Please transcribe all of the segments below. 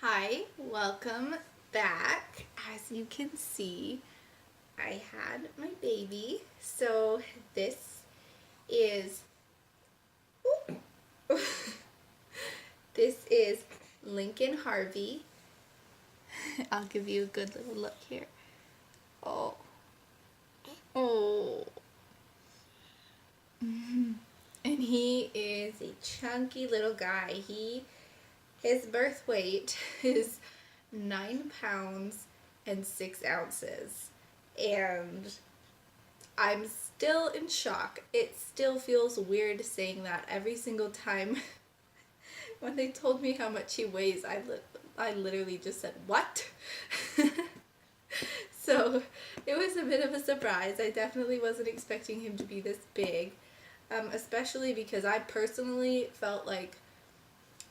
Hi, welcome back. As you can see, I had my baby. So this is this is Lincoln Harvey. I'll give you a good little look here. Oh. Oh. And he is a chunky little guy. His birth weight is 9 pounds and 6 ounces. And I'm still in shock. It still feels weird saying that every single time. When they told me how much he weighs, I literally just said, "What?" So it was a bit of a surprise. I definitely wasn't expecting him to be this big, especially because I personally felt like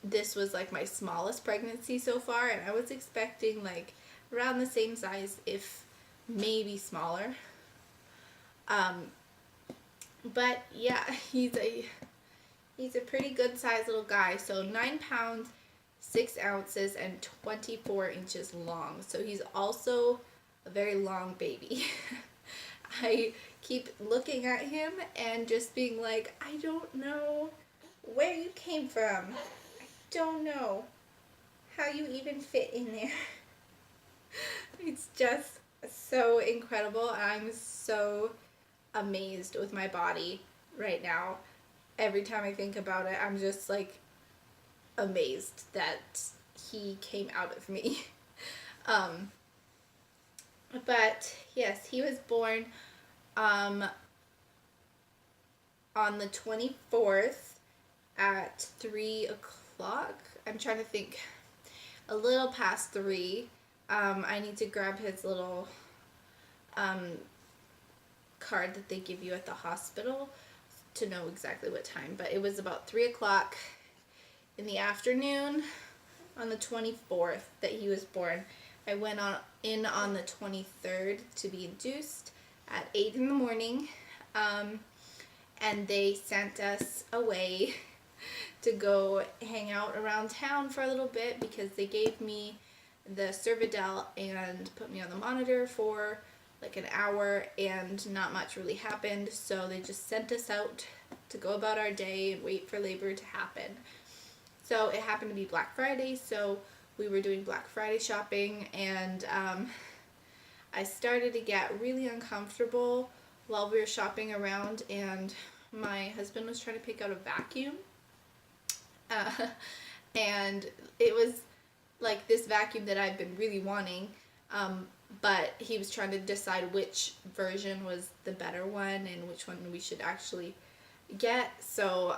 this was like my smallest pregnancy so far, and I was expecting like around the same size, if maybe smaller. Um, but yeah, he's a pretty good sized little guy. So 9 pounds, 6 ounces, and 24 inches long. So he's also a very long baby. I keep looking at him and just being like, I don't know where you came from. I don't know how you even fit in there. It's just so incredible. I'm so amazed with my body right now. Every time I think about it, I'm just like amazed that he came out of me. Um, but yes, he was born um, on the 24th at 3 o'clock. I'm trying to think, a little past 3. I need to grab his little um, card that they give you at the hospital to know exactly what time. But it was about 3 o'clock in the afternoon on the 24th that he was born. I went on the 23rd to be induced at 8 in the morning, and they sent us away to go hang out around town for a little bit because they gave me the Cervidil and put me on the monitor for like an hour, and not much really happened, so they just sent us out to go about our day and wait for labor to happen. So it happened to be Black Friday, so we were doing Black Friday shopping, and I started to get really uncomfortable while we were shopping around, and my husband was trying to pick out a vacuum. Uh, and it was like this vacuum that I've been really wanting, but he was trying to decide which version was the better one and which one we should actually get. So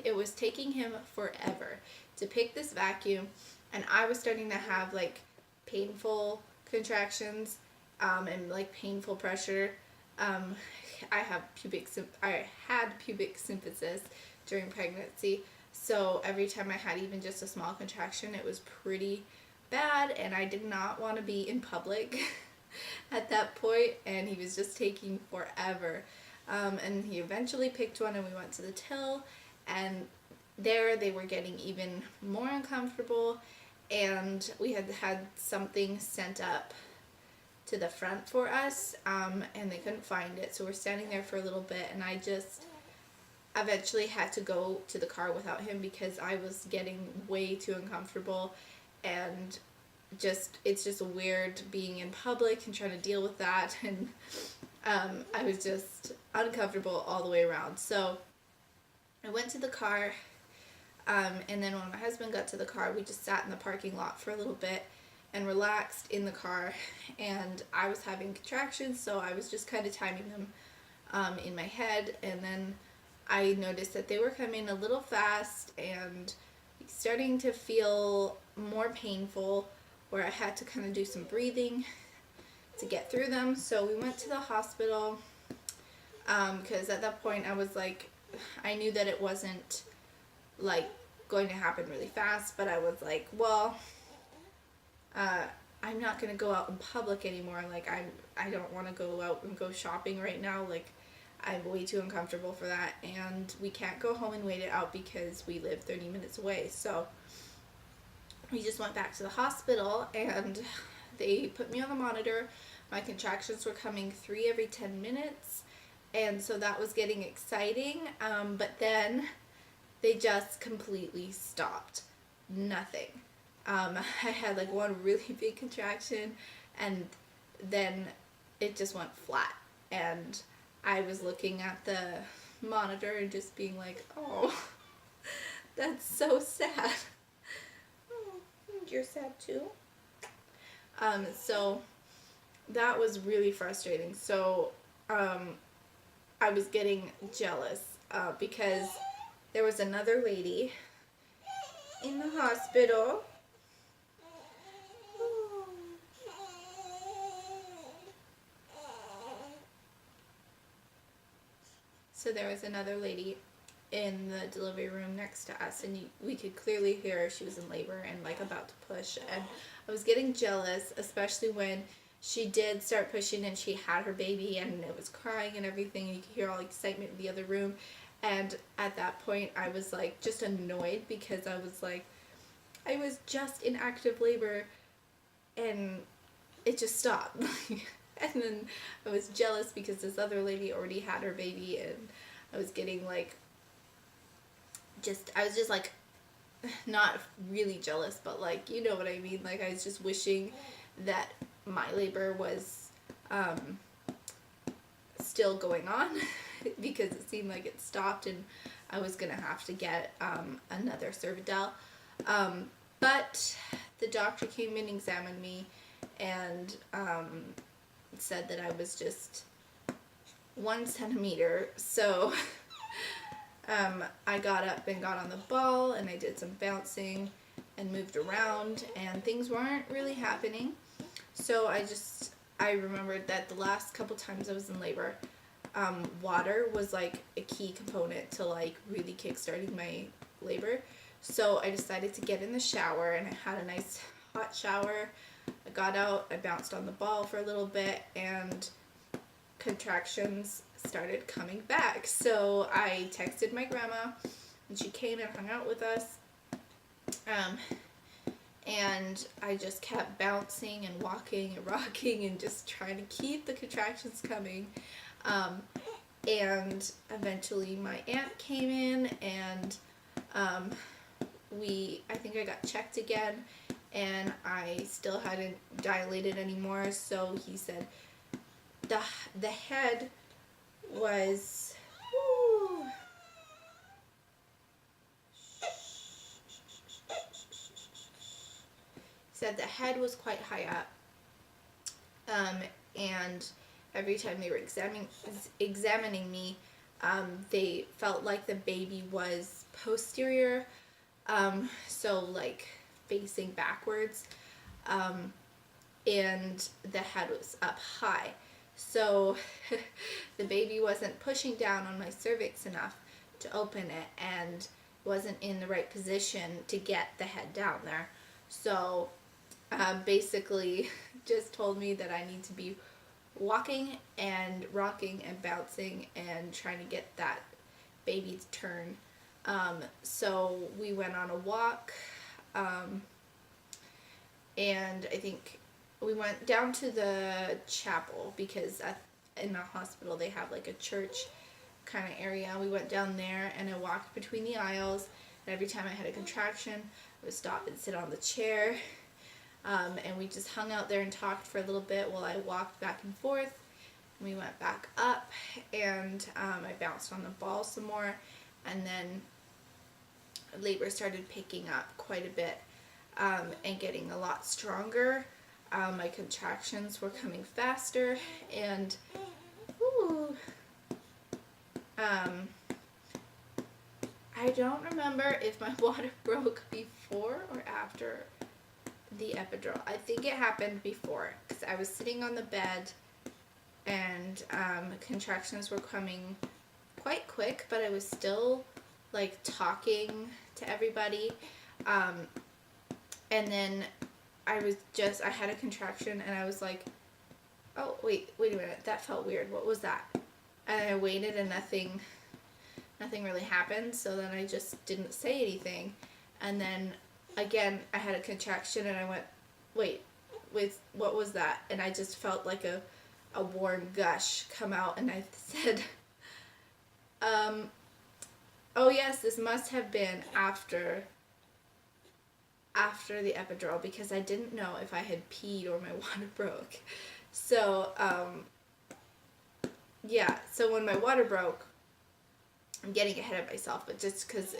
it was taking him forever to pick this vacuum, and I was starting to have like painful contractions, and like painful pressure. Um, I had pubic symphysis during pregnancy, so every time I had even just a small contraction, it was pretty bad, and I did not want to be in public at that point, and he was just taking forever. And he eventually picked one, and we went to the till, and there they were getting even more uncomfortable, and we had something sent up to the front for us, and they couldn't find it, so we're standing there for a little bit, and I just eventually had to go to the car without him because I was getting way too uncomfortable, and it's just weird being in public and trying to deal with that, and I was just uncomfortable all the way around. So I went to the car, and then when my husband got to the car, we just sat in the parking lot for a little bit and relaxed in the car, and I was having contractions, so I was just kind of timing them in my head, and then I noticed that they were coming a little fast and starting to feel more painful, where I had to kind of do some breathing to get through them. So we went to the hospital, because at that point I was like, I knew that it wasn't like going to happen really fast, but I was like, well, I'm not gonna go out in public anymore. Like I don't want to go out and go shopping right now. Like I'm way too uncomfortable for that, and we can't go home and wait it out because we live 30 minutes away. So we just went back to the hospital and they put me on the monitor. My contractions were coming 3 every 10 minutes. And so that was getting exciting. But then they just completely stopped. Nothing. I had like one really big contraction and then it just went flat. And I was looking at the monitor and just being like, oh, that's so sad. Oh, you're sad too. So that was really frustrating. So I was getting jealous because there was another lady in the hospital. So there was another lady in the delivery room next to us, and we could clearly hear her. She was in labor and like about to push, and I was getting jealous, especially when she did start pushing and she had her baby and it was crying and everything, and you could hear all excitement in the other room. And at that point I was like just annoyed because I was like, I was just in active labor and it just stopped. And then I was jealous because this other lady already had her baby, and I was getting like I was just like not really jealous, but like, you know what I mean, like I was just wishing that my labor was still going on because it seemed like it stopped and I was gonna have to get another Cervidil. But the doctor came in and examined me and said that I was just 1 centimeter. So I got up and got on the ball and I did some bouncing and moved around and things weren't really happening. So I remembered that the last couple times I was in labor, water was like a key component to like really kickstarting my labor. So I decided to get in the shower and I had a nice hot shower. I got out, I bounced on the ball for a little bit, and contractions started coming back. So I texted my grandma and she came and hung out with us. And I just kept bouncing and walking and rocking and just trying to keep the contractions coming. And eventually my aunt came in and I think I got checked again and I still hadn't dilated anymore. So he said the head was, woo, said the head was quite high up, and every time they were examining me, they felt like the baby was posterior, so like facing backwards, and the head was up high. So the baby wasn't pushing down on my cervix enough to open it and wasn't in the right position to get the head down there. So basically just told me that I need to be walking and rocking and bouncing and trying to get that baby to turn. So we went on a walk, and I think we went down to the chapel because in the hospital they have like a church kind of area. We went down there and I walked between the aisles, and every time I had a contraction I would stop and sit on the chair. And we just hung out there and talked for a little bit while I walked back and forth. We went back up and I bounced on the ball some more, and then labor started picking up quite a bit and getting a lot stronger. My contractions were coming faster, and I don't remember if my water broke before or after the epidural. I think it happened before because I was sitting on the bed and contractions were coming quite quick, but I was still like talking to everybody, and then I had a contraction and I was like, oh wait a minute, that felt weird, what was that? And I waited and nothing really happened, so then I just didn't say anything, and then again, I had a contraction and I went, wait, what was that? And I just felt like a warm gush come out, and I said, oh yes, this must have been after the epidural, because I didn't know if I had peed or my water broke. So, yeah, so when my water broke, I'm getting ahead of myself, but just because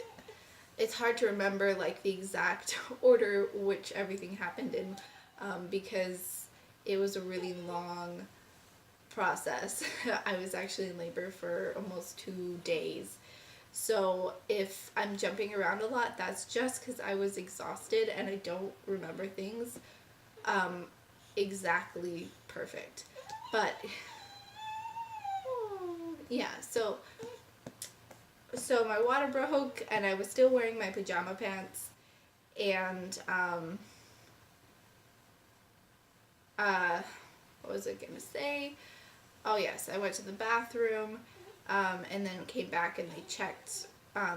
it's hard to remember like the exact order which everything happened in, because it was a really long process. I was actually in labor for almost 2 days. So if I'm jumping around a lot, that's just because I was exhausted and I don't remember things exactly perfect. But yeah, so my water broke and I was still wearing my pajama pants, and what was I gonna say? Oh yes, I went to the bathroom, and then came back and they checked,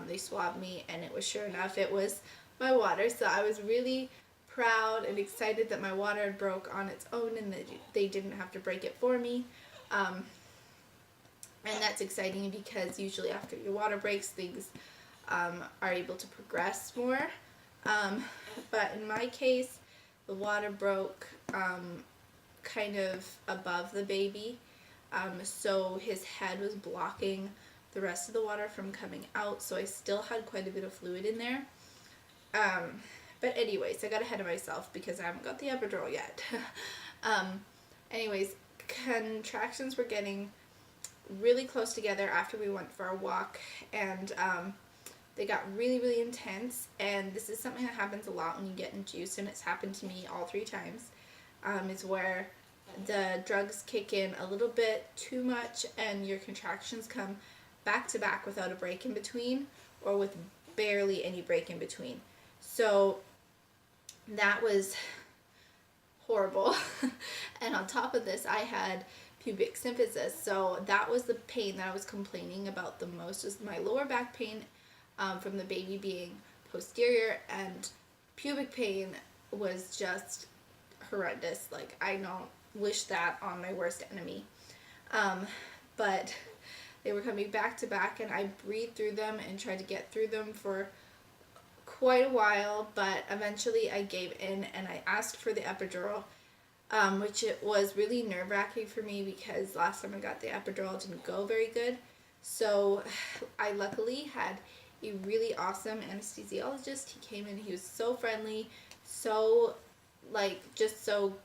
they swabbed me, and it was, sure enough, it was my water. So I was really proud and excited that my water had broke on its own and that they didn't have to break it for me. And that's exciting because usually after your water breaks, things are able to progress more. But in my case, the water broke kind of above the baby. So his head was blocking the rest of the water from coming out, so I still had quite a bit of fluid in there. But anyways, I got ahead of myself because I haven't got the epidural yet. Anyways, contractions were getting really close together after we went for a walk, and they got really, really intense, and this is something that happens a lot when you get induced, and it's happened to me all 3 times, is where the drugs kick in a little bit too much and your contractions come back to back without a break in between, or with barely any break in between. So that was horrible. And on top of this, I had pubic symphysis, so that was the pain that I was complaining about the most, is my lower back pain from the baby being posterior, and pubic pain was just horrendous. Like, I don't wish that on my worst enemy. But they were coming back to back, and I breathed through them and tried to get through them for quite a while, but eventually I gave in and I asked for the epidural, which it was really nerve-wracking for me because last time I got the epidural it didn't go very good. So I luckily had a really awesome anesthesiologist. He came in, he was so friendly, so just so,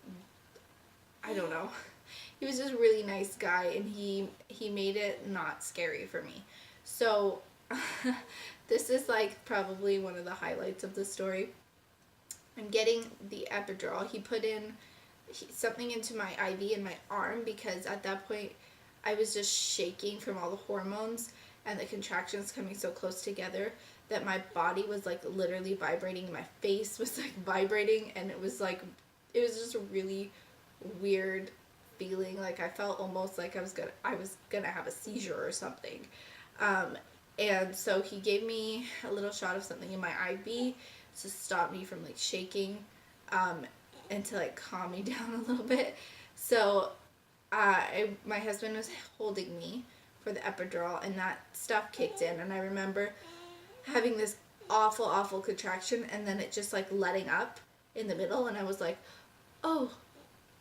I don't know. He was just a really nice guy, and he made it not scary for me. So this is probably one of the highlights of the story. I'm getting the epidural. He put in something into my IV in my arm because at that point I was just shaking from all the hormones and the contractions coming so close together that my body was literally vibrating. My face was vibrating, and it was just a really weird feeling. I felt almost like I was gonna have a seizure or something. And so he gave me a little shot of something in my IV to stop me from shaking, and to calm me down a little bit. So my husband was holding me for the epidural, and that stuff kicked in, and I remember having this awful contraction, and then it just letting up in the middle, and I was like, oh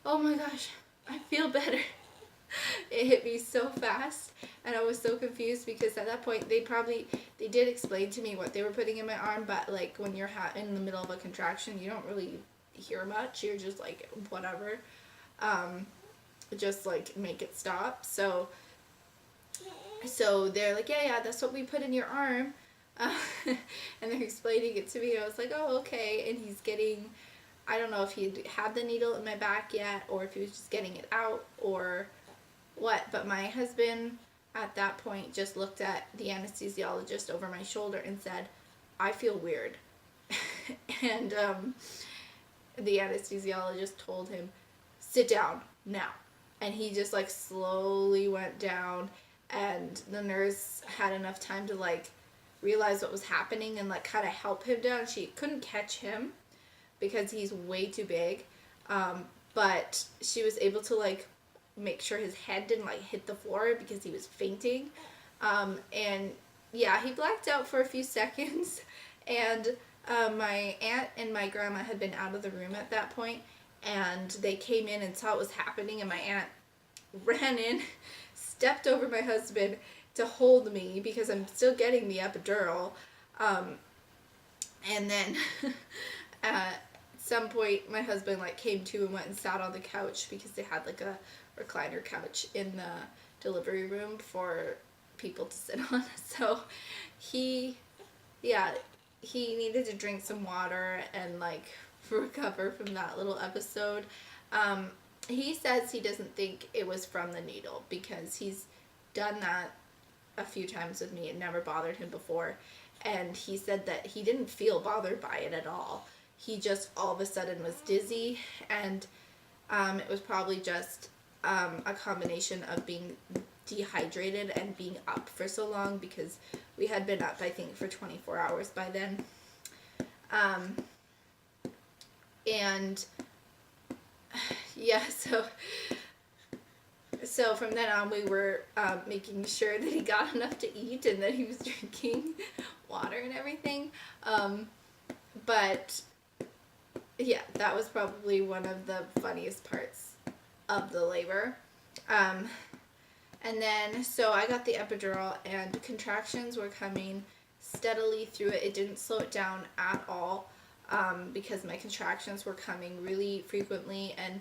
my gosh, I feel better. It hit me so fast, and I was so confused because at that point they did explain to me what they were putting in my arm, but when you're in the middle of a contraction, you don't really hear much. You're just whatever, just make it stop. So they're like, yeah, that's what we put in your arm, and they're explaining it to me. I was like, oh, okay. And he's getting, I don't know if he had the needle in my back yet, or if he was just getting it out, or what, but my husband at that point just looked at the anesthesiologist over my shoulder and said, I feel weird. And the anesthesiologist told him, sit down now. And he just slowly went down, and the nurse had enough time to realize what was happening and like kind of help him down. She couldn't catch him because he's way too big, but she was able to like make sure his head didn't like hit the floor because he was fainting. And yeah, he blacked out for a few seconds, and my aunt and my grandma had been out of the room at that point, and they came in and saw what was happening, and my aunt ran in, stepped over my husband to hold me because I'm still getting the epidural. And then at some point my husband like came to and went and sat on the couch because they had like a recliner couch in the delivery room for people to sit on. So he needed to drink some water and like recover from that little episode. He says he doesn't think it was from the needle because he's done that a few times with me. It never bothered him before. And he said that he didn't feel bothered by it at all. He just all of a sudden was dizzy, and it was probably just a combination of being dehydrated and being up for so long because we had been up, I think, for 24 hours by then. And yeah, so from then on we were making sure that he got enough to eat and that he was drinking water and everything. But yeah, that was probably one of the funniest parts of the labor. And then, so I got the epidural and contractions were coming steadily through it. It didn't slow it down at all because my contractions were coming really frequently, and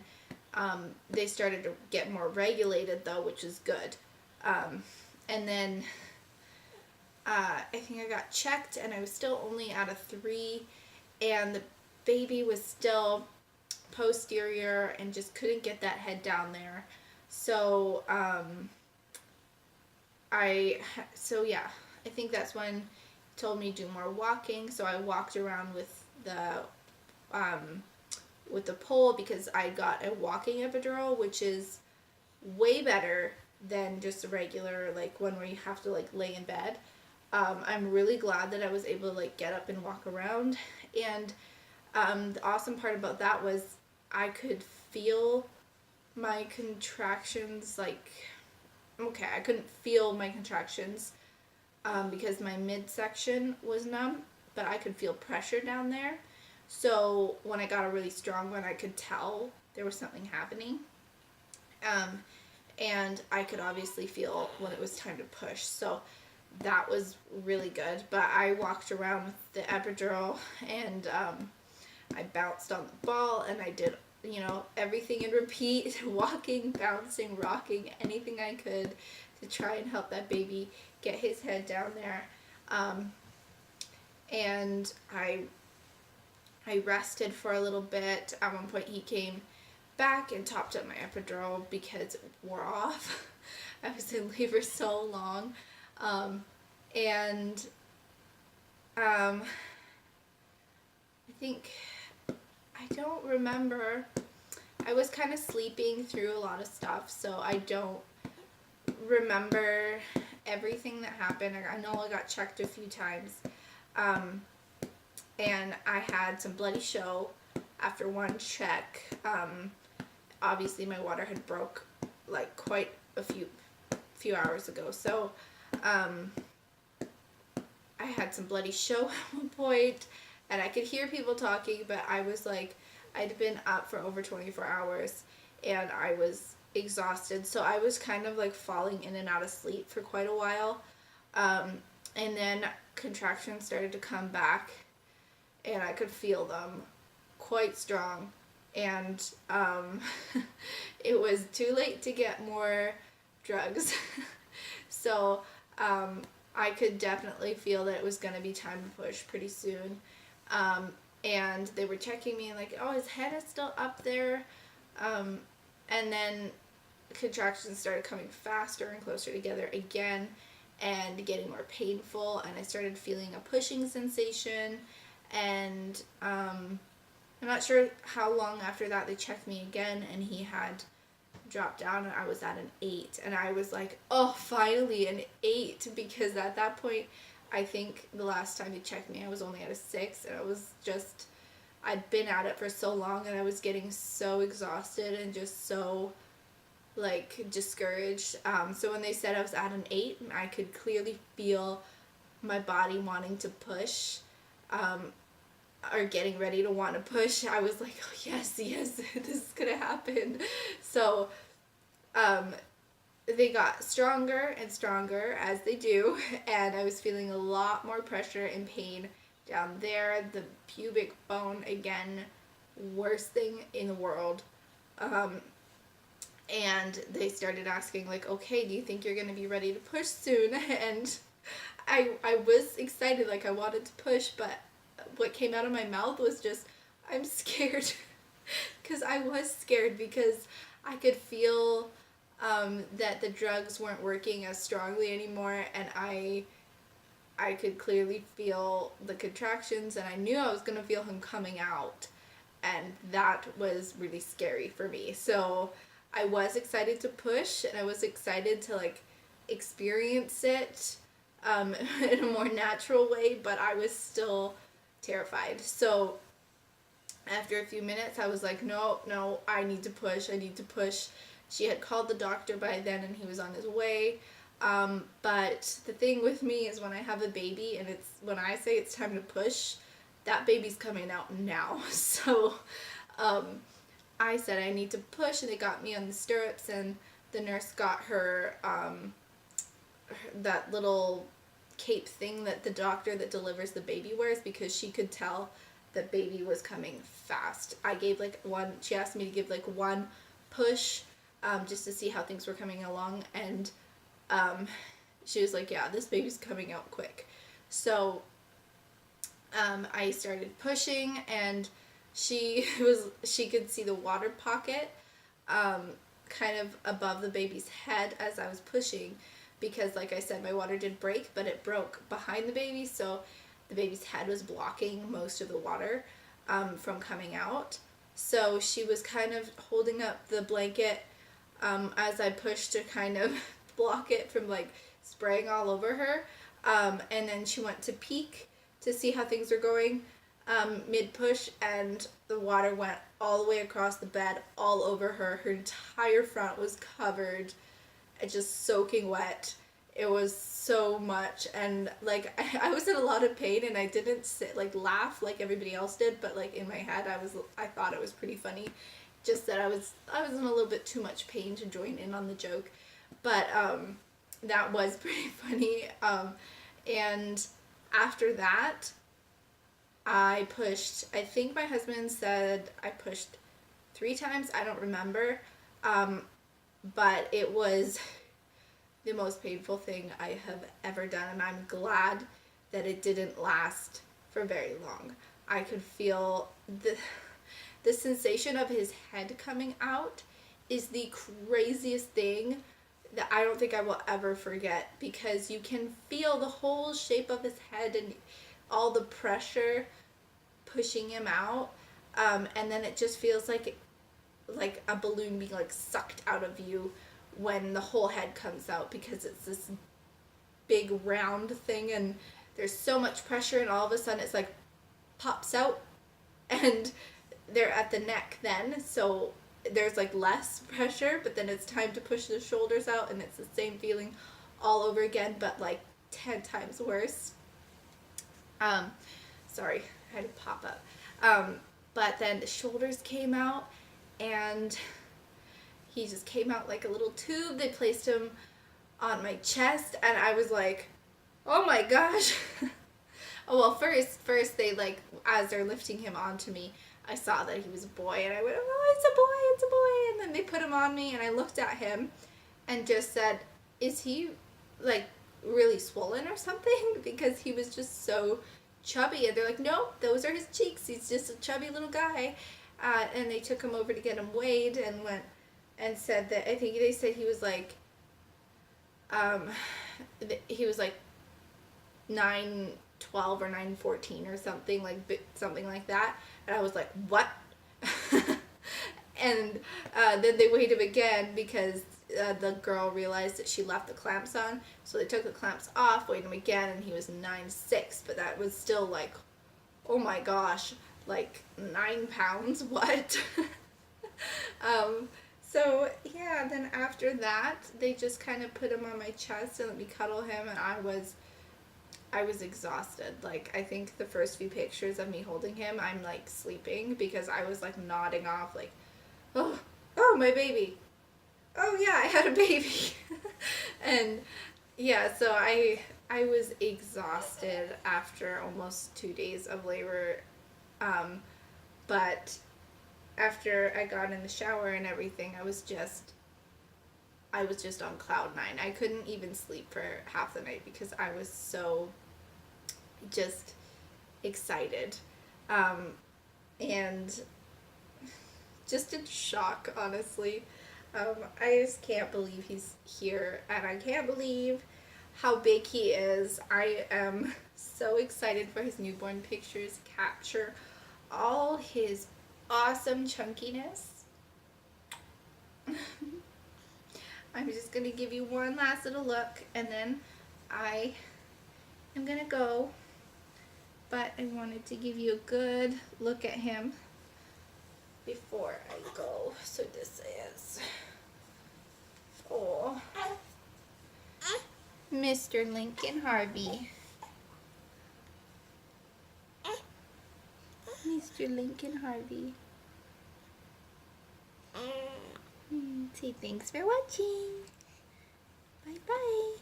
they started to get more regulated though, which is good. And then I think I got checked and I was still only at a 3, and the baby was still posterior and just couldn't get that head down there. So I think that's when he told me to do more walking. So I walked around with the pole because I got a walking epidural, which is way better than just a regular like one where you have to like lay in bed. I'm really glad that I was able to like get up and walk around, and the awesome part about that was I could feel my contractions. Like, okay, I couldn't feel my contractions because my midsection was numb, but I could feel pressure down there. So when I got a really strong one, I could tell there was something happening. And I could obviously feel when it was time to push. So that was really good. But I walked around with the epidural, and I bounced on the ball, and I did, everything in repeat, walking, bouncing, rocking, anything I could to try and help that baby get his head down there. And I rested for a little bit. At one point he came back and topped up my epidural because it wore off. I was in labor so long. And I think, I don't remember. I was kind of sleeping through a lot of stuff, so I don't remember everything that happened. I know I got checked a few times. And I had some bloody show after one check. Obviously my water had broke like quite a few hours ago. So I had some bloody show at one point, and I could hear people talking, but I was like, I'd been up for over 24 hours and I was exhausted. So I was kind of like falling in and out of sleep for quite a while. And then contractions started to come back, and I could feel them quite strong. And it was too late to get more drugs. So I could definitely feel that it was going to be time to push pretty soon. And they were checking me and like, oh, his head is still up there. And then contractions started coming faster and closer together again and getting more painful. And I started feeling a pushing sensation. And I'm not sure how long after that they checked me again, and he had dropped down and I was at an 8, and I was like, oh, finally an 8, because at that point I think the last time he checked me, I was only at a 6, and I'd been at it for so long, and I was getting so exhausted and just so like discouraged. So when they said I was at an 8, I could clearly feel my body wanting to push, um, or getting ready to want to push. I was like, oh, yes, yes, this is gonna happen. So um, they got stronger and stronger as they do, and I was feeling a lot more pressure and pain down there. The pubic bone, again, worst thing in the world. Um, and they started asking, like, okay, do you think you're going to be ready to push soon? And I was excited, like I wanted to push, but what came out of my mouth was just, I'm scared. Because I was scared, because I could feel that the drugs weren't working as strongly anymore, and I could clearly feel the contractions, and I knew I was going to feel him coming out, and that was really scary for me. So I was excited to push, and I was excited to like experience it in a more natural way, but I was still terrified. So after a few minutes, I was like, no, no, I need to push, I need to push. She had called the doctor by then, and he was on his way. But the thing with me is when I have a baby, and when I say it's time to push, that baby's coming out now. So um, I said I need to push, and they got me on the stirrups, and the nurse got her that little cape thing that the doctor that delivers the baby wears, because she could tell the baby was coming fast. I gave like one, she asked me to give like one push just to see how things were coming along, and she was like, yeah, this baby's coming out quick. So I started pushing, and she could see the water pocket kind of above the baby's head as I was pushing, because like I said, my water did break, but it broke behind the baby, so the baby's head was blocking most of the water from coming out. So she was kind of holding up the blanket as I pushed to kind of block it from like spraying all over her. And then she went to peek to see how things were going mid-push, and the water went all the way across the bed, all over her. Her entire front was covered, just soaking wet. It was so much, and like I was in a lot of pain, and I didn't laugh like everybody else did, but like in my head I thought it was pretty funny, just that I was in a little bit too much pain to join in on the joke, but that was pretty funny. And after that, I pushed. I think my husband said I pushed 3 times. I don't remember, but it was the most painful thing I have ever done, and I'm glad that it didn't last for very long. I could feel the sensation of his head coming out is the craziest thing that I don't think I will ever forget, because you can feel the whole shape of his head and all the pressure pushing him out, and then it just feels like a balloon being like sucked out of you when the whole head comes out, because it's this big round thing, and there's so much pressure, and all of a sudden it's like pops out, and they're at the neck then, so there's like less pressure, but then it's time to push the shoulders out, and it's the same feeling all over again, but like 10 times worse. Sorry, I had to pop up. But then the shoulders came out, and he just came out like a little tube. They placed him on my chest, and I was like, oh my gosh. Oh, well, first they like, as they're lifting him onto me, I saw that he was a boy, and I went, oh, it's a boy, and then they put him on me, and I looked at him and just said, is he like really swollen or something? Because he was just so chubby, and they're like, no, those are his cheeks, he's just a chubby little guy. And they took him over to get him weighed, and went and said that, I think they said he was like, he was like 912 or 914 or something like that, and I was like, what? And then they weighed him again, because the girl realized that she left the clamps on, so they took the clamps off, weighed him again, and he was 9'6", but that was still like, oh my gosh, like 9 pounds, what? So yeah, then after that, they just kind of put him on my chest and let me cuddle him, and I was exhausted. Like, I think the first few pictures of me holding him, I'm like sleeping because I was like nodding off, like, oh, my baby. Oh yeah, I had a baby. And yeah, so I was exhausted after almost 2 days of labor. But after I got in the shower and everything, I was just on cloud 9. I couldn't even sleep for half the night because I was so just excited. And just in shock, honestly. I just can't believe he's here, and I can't believe how big he is. I am so excited for his newborn pictures, capture all his awesome chunkiness. I'm just gonna give you one last little look, and then I am gonna go, but I wanted to give you a good look at him before I go. So this is, oh, Mr. Lincoln Harvey. Mr. Lincoln Harvey. Say thanks for watching. Bye bye.